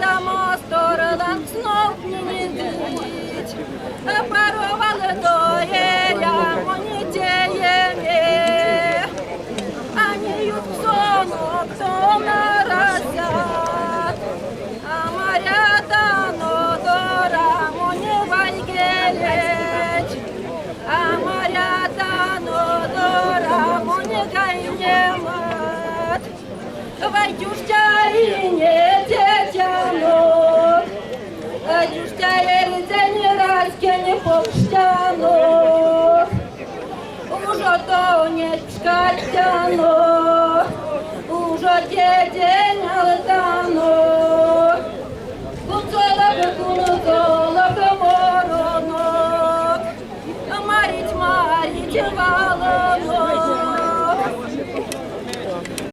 дамо сторона, знов мені дить. Парували до еля, мені тіє, ані юксону, то наразят. А моя дано дора, мені вайгелеч. А моя дано дора, мені гайнемат. Вайдюштя і не тетянот. Вайдюштя і день разки не повштянот. Уже то не чкатянот.